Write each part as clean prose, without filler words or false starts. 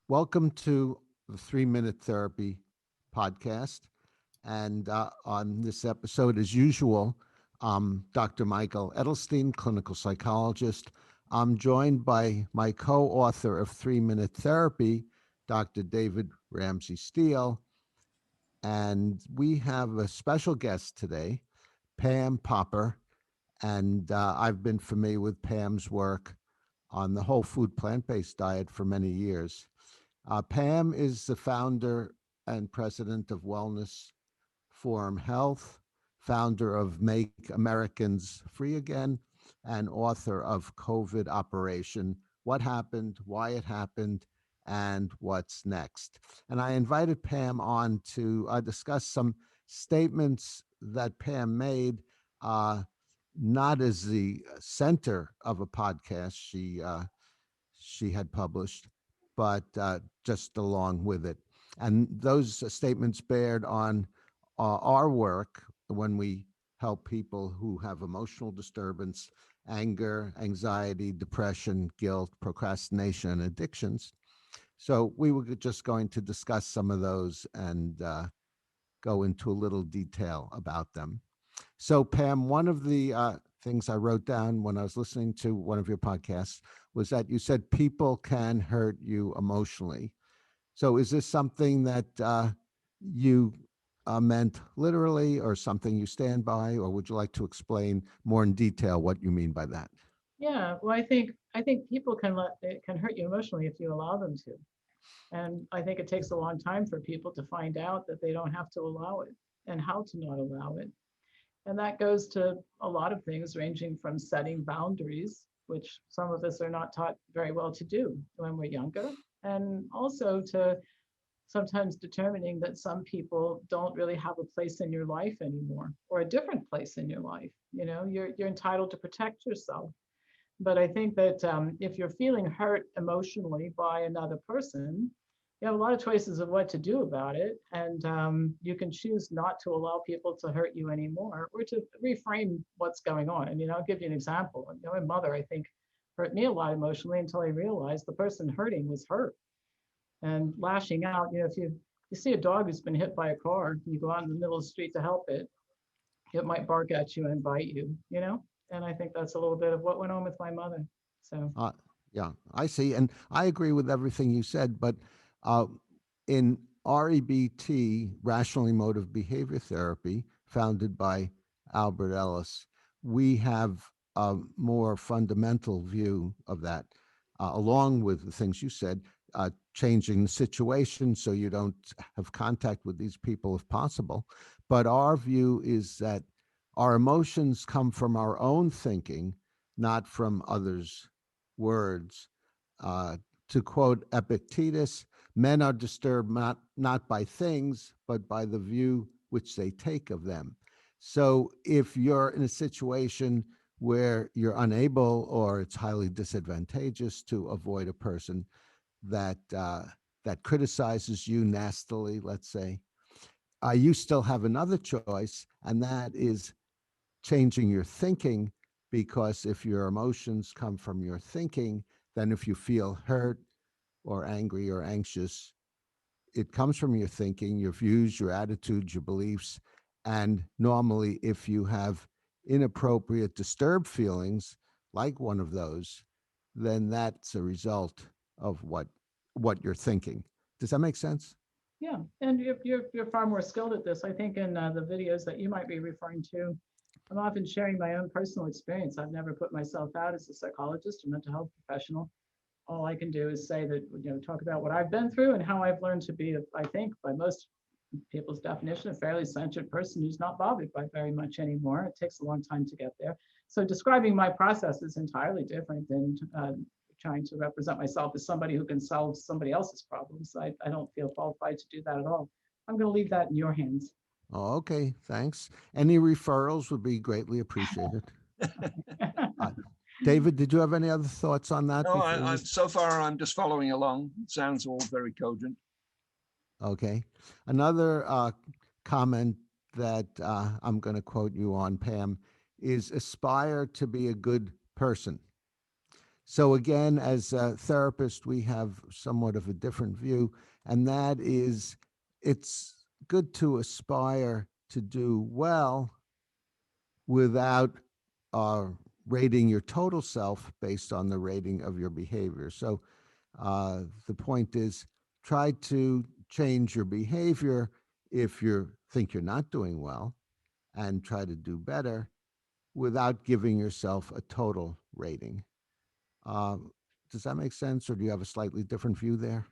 Welcome to the 3 Minute Therapy podcast. And on this episode, as usual, Dr. Michael Edelstein, clinical psychologist. I'm joined by my co author of 3 Minute Therapy, Dr. David Ramsey Steele. And we have a special guest today, Pam Popper. And I've been familiar with Pam's work on the whole food plant based diet for many years. Pam is the founder and president of Wellness Forum Health, founder of Make Americans Free Again, and author of COVID Operation: What Happened, Why It Happened, and What's Next. And I invited Pam on to discuss some statements that Pam made, uh, not as the center of a podcast she had published, but just along with it. And those statements bared on our work when we help people who have emotional disturbance, anger, anxiety, depression, guilt, procrastination, and addictions. So we were just going to discuss some of those and go into a little detail about them. So, Pam, one of the things I wrote down when I was listening to one of your podcasts was that you said people can hurt you emotionally. So, is this something that you meant literally or something you stand by, or would you like to explain more in detail what you mean by that? Yeah, well, I think people can hurt you emotionally if you allow them to. And I think it takes a long time for people to find out that they don't have to allow it and how to not allow it. And that goes to a lot of things, ranging from setting boundaries, which some of us are not taught very well to do when we're younger, and also to sometimes determining that some people don't really have a place in your life anymore, or a different place in your life. You're entitled to protect yourself. But I think that if you're feeling hurt emotionally by another person, you have a lot of choices of what to do about it. And you can choose not to allow people to hurt you anymore, or to reframe what's going on. And, I'll give you an example. My mother, I think, hurt me a lot emotionally until I realized the person hurting was her. And lashing out, if you see a dog who's been hit by a car, and you go out in the middle of the street to help it, it might bark at you and bite you. And I think that's a little bit of what went on with my mother. So, Uh, yeah, I see. And I agree with everything you said, but uh, in REBT, Rational Emotive Behavior Therapy, founded by Albert Ellis, we have a more fundamental view of that, along with the things you said, changing the situation so you don't have contact with these people if possible. But our view is that our emotions come from our own thinking, not from others' words. Uh, to quote Epictetus, men are disturbed not by things, but by the view which they take of them. So if you're in a situation where you're unable or it's highly disadvantageous to avoid a person that criticizes you nastily, let's say, you still have another choice, and that is changing your thinking, because if your emotions come from your thinking, then if you feel hurt or angry or anxious, it comes from your thinking, your views, your attitudes, your beliefs. And normally, if you have inappropriate, disturbed feelings, like one of those, then that's a result of what you're thinking. Does that make sense? yeah, and you're far more skilled at this. I think in the videos that you might be referring to, I'm often sharing my own personal experience. I've never put myself out as a psychologist or mental health professional. All I can do is say that, talk about what I've been through and how I've learned to be, I think, by most people's definition, a fairly centered person who's not bothered by very much anymore. It takes a long time to get there. So describing my process is entirely different than trying to represent myself as somebody who can solve somebody else's problems. I don't feel qualified to do that at all. I'm going to leave that in your hands. Oh, okay, thanks. Any referrals would be greatly appreciated. Uh, David, did you have any other thoughts on that No, before we? so far I'm just following along. It sounds all very cogent. Okay. Another comment that I'm going to quote you on, Pam, is aspire to be a good person. So again, as a therapist, we have somewhat of a different view, and that is it's good to aspire to do well without uh, rating your total self based on the rating of your behavior. So the point is try to change your behavior if you think you're not doing well and try to do better without giving yourself a total rating. Um, does that make sense, or do you have a slightly different view there?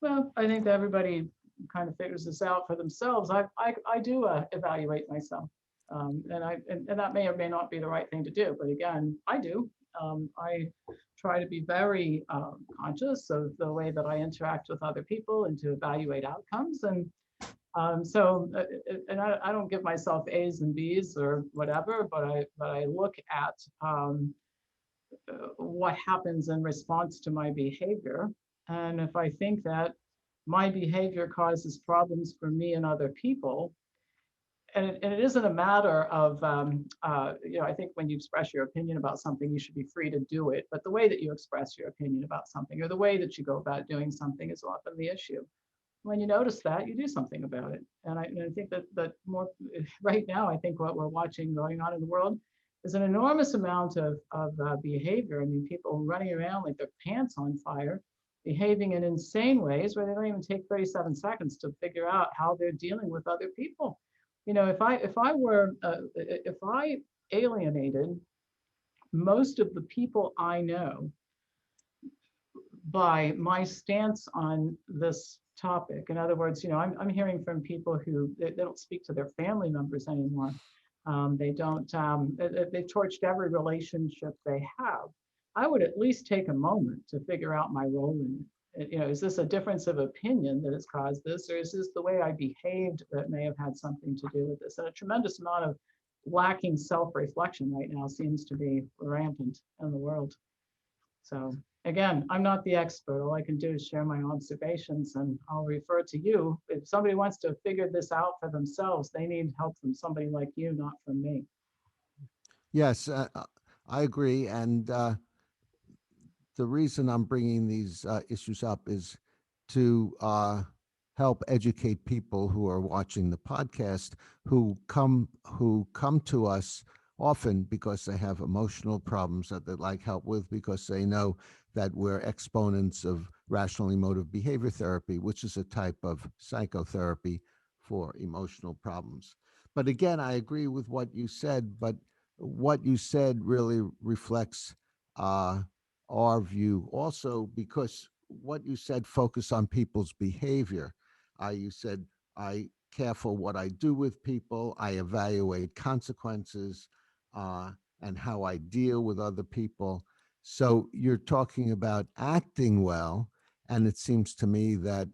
Well, I think that everybody kind of figures this out for themselves. I do evaluate myself. And that may or may not be the right thing to do, but again, I do. I try to be very conscious of the way that I interact with other people and to evaluate outcomes. And I don't give myself A's and B's or whatever, but I look at what happens in response to my behavior. And if I think that my behavior causes problems for me and other people, and it isn't a matter of, I think when you express your opinion about something, you should be free to do it. But the way that you express your opinion about something or the way that you go about doing something is often the issue. When you notice that, you do something about it. And I think that more right now, I think what we're watching going on in the world is an enormous amount of behavior. I mean, people running around like their pants on fire, behaving in insane ways where they don't even take 37 seconds to figure out how they're dealing with other people. If I alienated most of the people I know by my stance on this topic. In other words, I'm hearing from people who they don't speak to their family members anymore. They don't, they've torched every relationship they have. I would at least take a moment to figure out my role in it. Is this a difference of opinion that has caused this, or is this the way I behaved that may have had something to do with this? And a tremendous amount of lacking self-reflection right now seems to be rampant in the world. So again, I'm not the expert. All I can do is share my observations, and I'll refer to you. If somebody wants to figure this out for themselves, they need help from somebody like you, not from me. Yes, I agree. And the reason I'm bringing these issues up is to help educate people who are watching the podcast who come to us often because they have emotional problems that they'd like help with because they know that we're exponents of rational emotive behavior therapy, which is a type of psychotherapy for emotional problems. But again, I agree with what you said, but what you said really reflects uh, our view also because what you said focus on people's behavior. You said I careful what I do with people, I evaluate consequences, uh, and how I deal with other people. So you're talking about acting well, and it seems to me that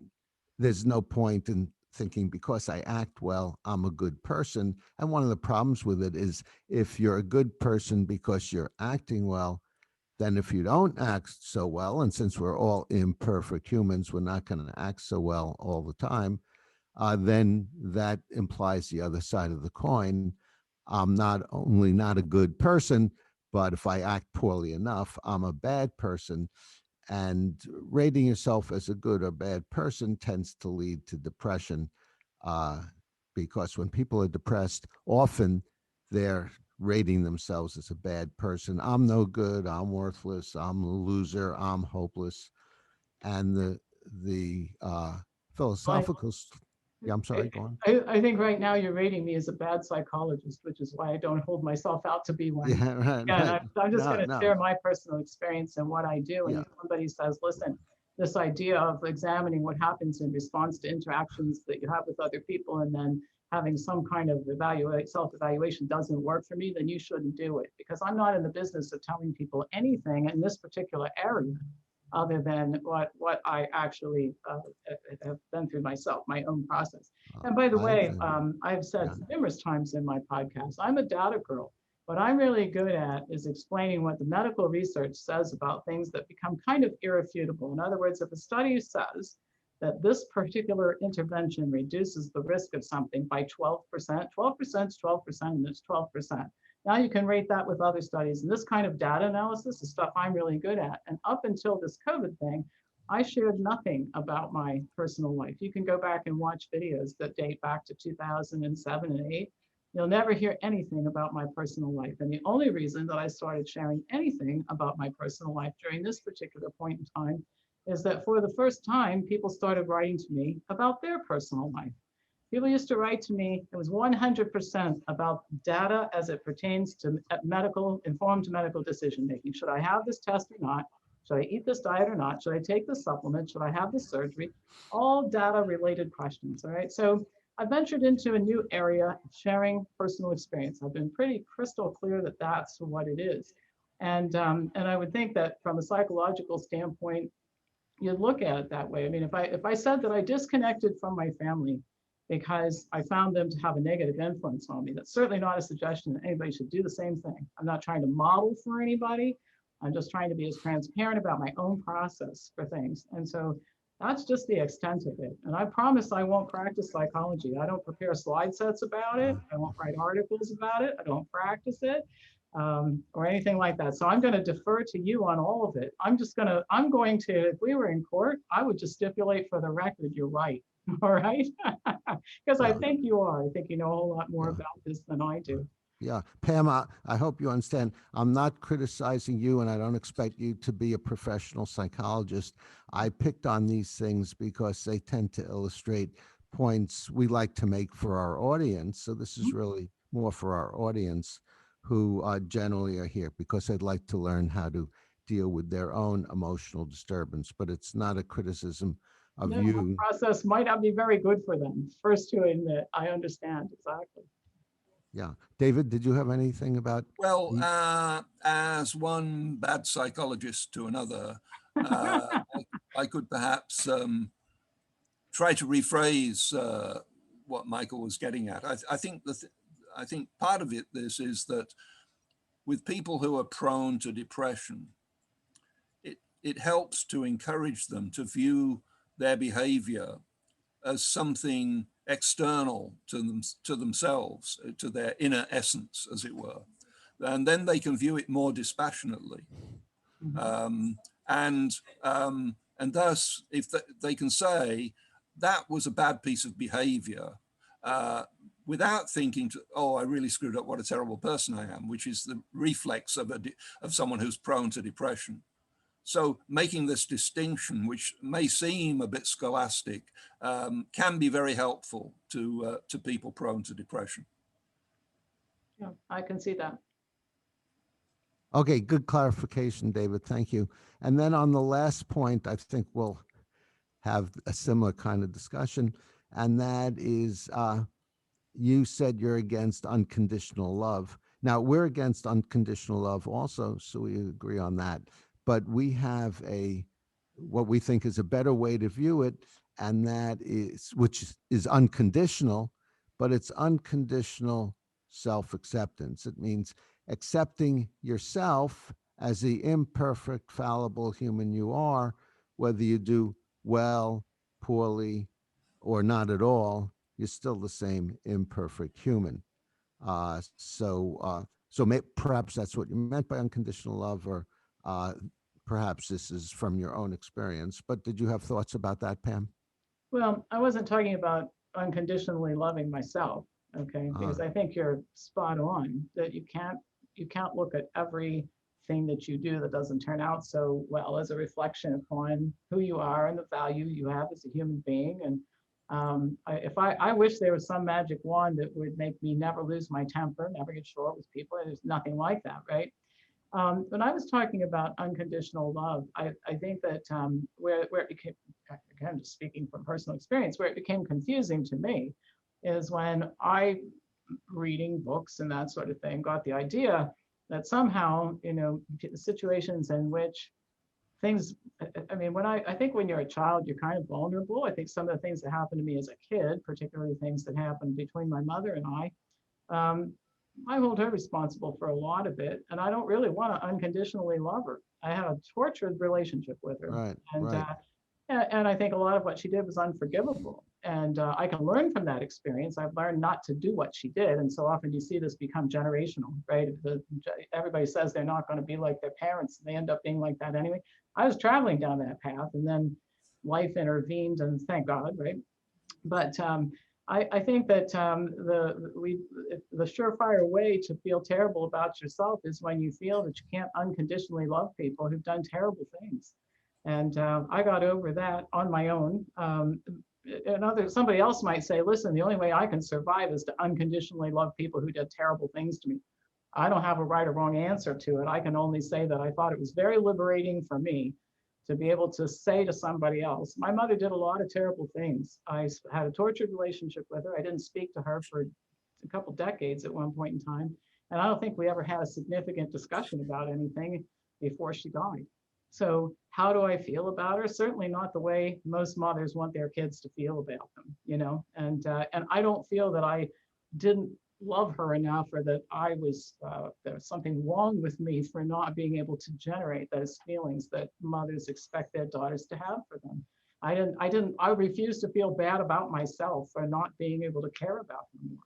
there's no point in thinking because I act well, I'm a good person. And one of the problems with it is if you're a good person because you're acting well, then if you don't act so well, and since we're all imperfect humans, we're not going to act so well all the time, then that implies the other side of the coin. I'm not only not a good person, but if I act poorly enough, I'm a bad person. And rating yourself as a good or bad person tends to lead to depression uh, because when people are depressed, often they're rating themselves as a bad person. I'm no good. I'm worthless. I'm a loser. I'm hopeless. And the I, philosophical. Yeah, I'm sorry. Go on. I think right now you're rating me as a bad psychologist, which is why I don't hold myself out to be one. Yeah, right, And right. I'm just No, going to no. share my personal experience and what I do. And Yeah, if somebody says, listen, this idea of examining what happens in response to interactions that you have with other people and then having some kind of self-evaluation doesn't work for me, then you shouldn't do it because I'm not in the business of telling people anything in this particular area other than what I actually have been through myself, my own process. And by the I way, understand. I've said Yeah. numerous times in my podcast, I'm a data girl. What I'm really good at is explaining what the medical research says about things that become kind of irrefutable. In other words, if a study says that this particular intervention reduces the risk of something by 12%, 12% is 12% and it's 12%. Now you can rate that with other studies. And this kind of data analysis is stuff I'm really good at. And up until this COVID thing, I shared nothing about my personal life. You can go back and watch videos that date back to 2007 and 8. You'll never hear anything about my personal life. And the only reason that I started sharing anything about my personal life during this particular point in time is that for the first time, people started writing to me about their personal life. People used to write to me, it was 100% about data as it pertains to informed medical decision making. Should I have this test or not? Should I eat this diet or not? Should I take this supplement? Should I have this surgery? All data related questions, all right? So I ventured into a new area, sharing personal experience. I've been pretty crystal clear that that's what it is. And I would think that from a psychological standpoint, you'd look at it that way. I mean, if I said that I disconnected from my family because I found them to have a negative influence on me, that's certainly not a suggestion that anybody should do the same thing. I'm not trying to model for anybody. I'm just trying to be as transparent about my own process for things. And so that's just the extent of it. And I promise I won't practice psychology. I don't prepare slide sets about it. I won't write articles about it. I don't practice it. Or anything like that. So I'm going to defer to you on all of it. I'm going to, if we were in court, I would just stipulate for the record, you're right. All right. Because I think you are. I think you know a whole lot more about this than I do. Yeah, Pam, I hope you understand. I'm not criticizing you, and I don't expect you to be a professional psychologist. I picked on these things because they tend to illustrate points we like to make for our audience. So this is really more for our audience who generally are here because they'd like to learn how to deal with their own emotional disturbance. But it's not a criticism of No, you. my process might not be very good for them. First to admit, I understand exactly. Yeah. David, did you have anything about? Well, as one bad psychologist to another, I could perhaps try to rephrase what Michael was getting at. I think I think part of this is that with people who are prone to depression, it helps to encourage them to view their behavior as something external to themselves, to their inner essence, as it were. And then they can view it more dispassionately. And thus, if they can say, that was a bad piece of behavior, without thinking, oh, I really screwed up, what a terrible person I am, which is the reflex of someone who's prone to depression. So making this distinction, which may seem a bit scholastic, can be very helpful to people prone to depression. Yeah, I can see that. Okay, good clarification, David. Thank you. And then on the last point, I think we'll have a similar kind of discussion, and that is you said you're against unconditional love. Now, we're against unconditional love also, so we agree on that. But we have what we think is a better way to view it, and that is, which is unconditional, but it's unconditional self-acceptance. It means accepting yourself as the imperfect, fallible human you are, whether you do well, poorly, or not at all, you're still the same imperfect human. Perhaps that's what you meant by unconditional love, or perhaps this is from your own experience. But did you have thoughts about that, Pam? Well, I wasn't talking about unconditionally loving myself, okay? Because I think you're spot on that you can't look at everything that you do that doesn't turn out so well as a reflection upon who you are and the value you have as a human being. And I wish there was some magic wand that would make me never lose my temper, never get short with people. There's nothing like that, right? When I was talking about unconditional love, I think that where it became, again, just speaking from personal experience, where it became confusing to me is when I, reading books and that sort of thing, got the idea that somehow, situations in which things, I mean, I think when you're a child, you're kind of vulnerable. I think some of the things that happened to me as a kid, particularly things that happened between my mother and I hold her responsible for a lot of it, and I don't really want to unconditionally love her. I had a tortured relationship with her, Right, and right. And I think a lot of what she did was unforgivable. And I can learn from that experience. I've learned not to do what she did. And so often you see this become generational, right? Everybody says they're not going to be like their parents. And they end up being like that anyway. I was traveling down that path, and then life intervened, and thank God, right? But I think that the surefire way to feel terrible about yourself is when you feel that you can't unconditionally love people who've done terrible things. And I got over that on my own. Somebody else might say, listen, the only way I can survive is to unconditionally love people who did terrible things to me. I don't have a right or wrong answer to it. I can only say that I thought it was very liberating for me to be able to say to somebody else, my mother did a lot of terrible things. I had a tortured relationship with her. I didn't speak to her for a couple decades at one point in time. And I don't think we ever had a significant discussion about anything before she died. So how do I feel about her? Certainly not the way most mothers want their kids to feel about them, you know? And I don't feel that I didn't love her enough, or that there was something wrong with me for not being able to generate those feelings that mothers expect their daughters to have for them. I refuse to feel bad about myself for not being able to care about them more,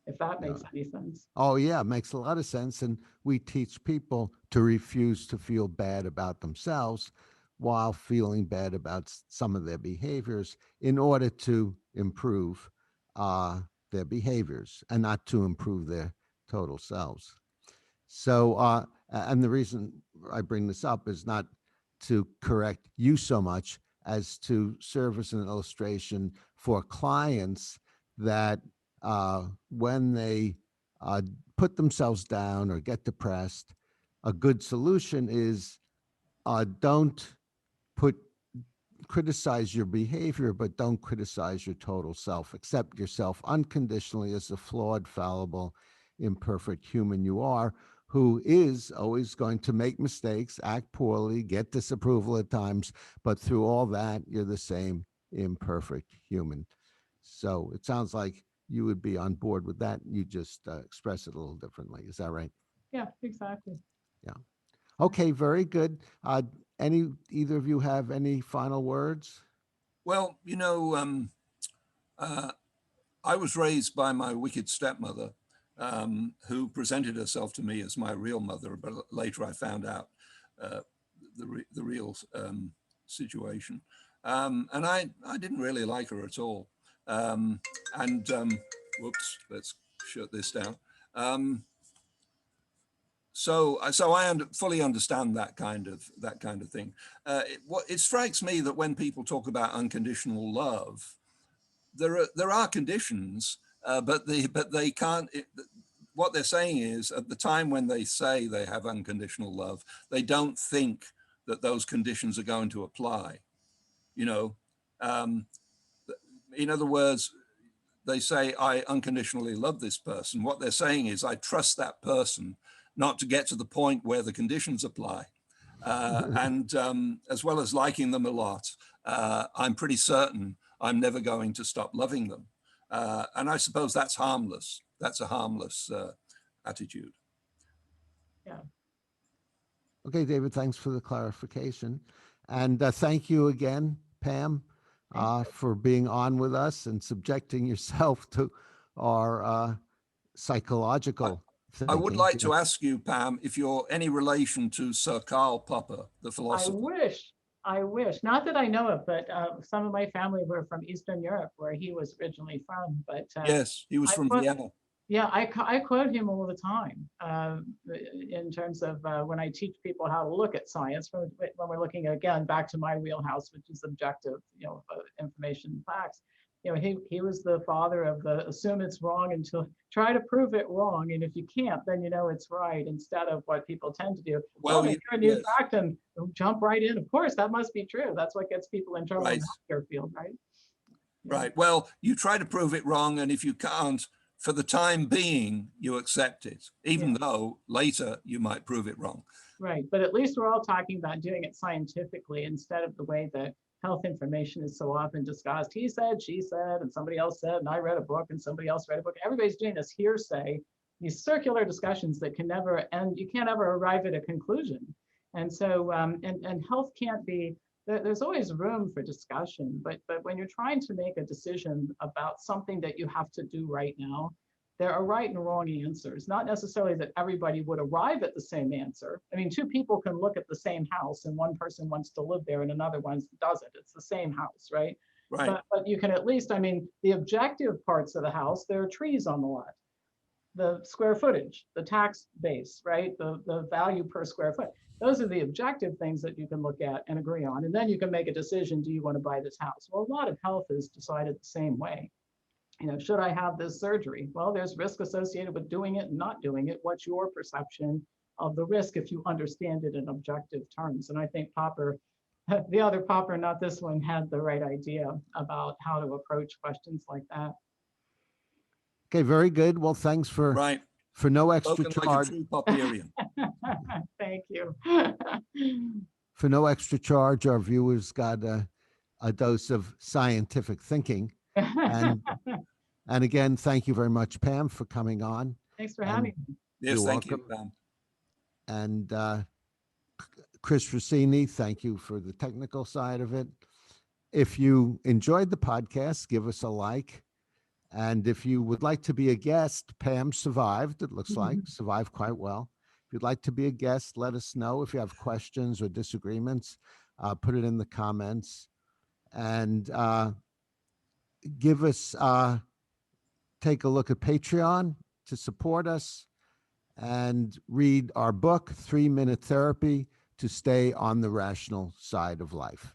if that makes any sense. Oh, yeah, it makes a lot of sense. And we teach people to refuse to feel bad about themselves while feeling bad about some of their behaviors in order to improve uh, their behaviors and not to improve their total selves. So, and the reason I bring this up is not to correct you so much as to serve as an illustration for clients that when they uh, put themselves down or get depressed, a good solution is don't put criticize your behavior, but don't criticize your total self. Accept yourself unconditionally as a flawed, fallible, imperfect human you are, who is always going to make mistakes, act poorly, get disapproval at times, but through all that, you're the same imperfect human. So it sounds like you would be on board with that. You just express it a little differently. Is that right? Yeah, exactly. Yeah. Okay, very good. Either of you have any final words? Well, uh, I was raised by my wicked stepmother, who presented herself to me as my real mother, but later I found out uh, the real situation. And I didn't really like her at all. And whoops, let's shut this down. So I fully understand that kind of thing. It strikes me that when people talk about unconditional love, there are conditions, but they can't. What they're saying is, at the time when they say they have unconditional love, they don't think that those conditions are going to apply. You know, um, in other words, they say, I unconditionally love this person. What they're saying is, I trust that person not to get to the point where the conditions apply. And as well as liking them a lot, I'm pretty certain I'm never going to stop loving them. And I suppose that's harmless. That's a harmless attitude. Yeah. Okay, David, thanks for the clarification. And thank you again, Pam, for being on with us and subjecting yourself to our psychological I would thinking. like to ask you, Pam, if you're any relation to Sir Karl Popper, the I philosopher. wish, not that I know of, but some of my family were from Eastern Europe, where he was originally from. But Yes, he was I from quote, Vienna. yeah, I quote him all the time in terms of when I teach people how to look at science. When we're looking again back to my wheelhouse, which is objective, information and facts. He was the father of the assume it's wrong until try to prove it wrong, and if you can't, then you know it's right. Instead of what people tend to do, Well, they hear a new yes, fact and jump right in. Of course, that must be true. That's what gets people in trouble in right, the healthcare field, right? right. Well, you try to prove it wrong, and if you can't, for the time being, you accept it, even Yeah. though later you might prove it wrong. Right, but at least we're all talking about doing it scientifically instead of the way that health information is so often discussed. He said, she said, and somebody else said, and I read a book and somebody else read a book. Everybody's doing this hearsay, these circular discussions that can never end. You can't ever arrive at a conclusion. And so, and health can't be there's always room for discussion, but when you're trying to make a decision about something that you have to do right now, there are right and wrong answers. Not necessarily that everybody would arrive at the same answer. I mean, two people can look at the same house and one person wants to live there and another one doesn't. It's the same house, right? Right. But you can at least, I mean, the objective parts of the house, there are trees on the lot, the square footage, the tax base, right? The value per square foot. Those are the objective things that you can look at and agree on. And then you can make a decision, do you want to buy this house? Well, a lot of health is decided the same way. You know, should I have this surgery? Well, there's risk associated with doing it and not doing it. What's your perception of the risk if you understand it in objective terms? And I think Popper, the other Popper, not this one, had the right idea about how to approach questions like that. Okay, very good. Well, thanks Right. for no extra Spoken like a charge. true Popperian. Thank you. For no extra charge, our viewers got a dose of scientific thinking. And and again, thank you very much, Pam, for coming on. Thanks for having me. Yes, You're thank you, welcome. Pam. And Chris Rossini, thank you for the technical side of it. If you enjoyed the podcast, give us a like. And if you would like to be a guest, Pam survived, it looks like, survived quite well. If you'd like to be a guest, let us know. If you have questions or disagreements, put it in the comments. And give us, take a look at Patreon to support us and read our book, 3 Minute Therapy to Stay on the Rational Side of Life.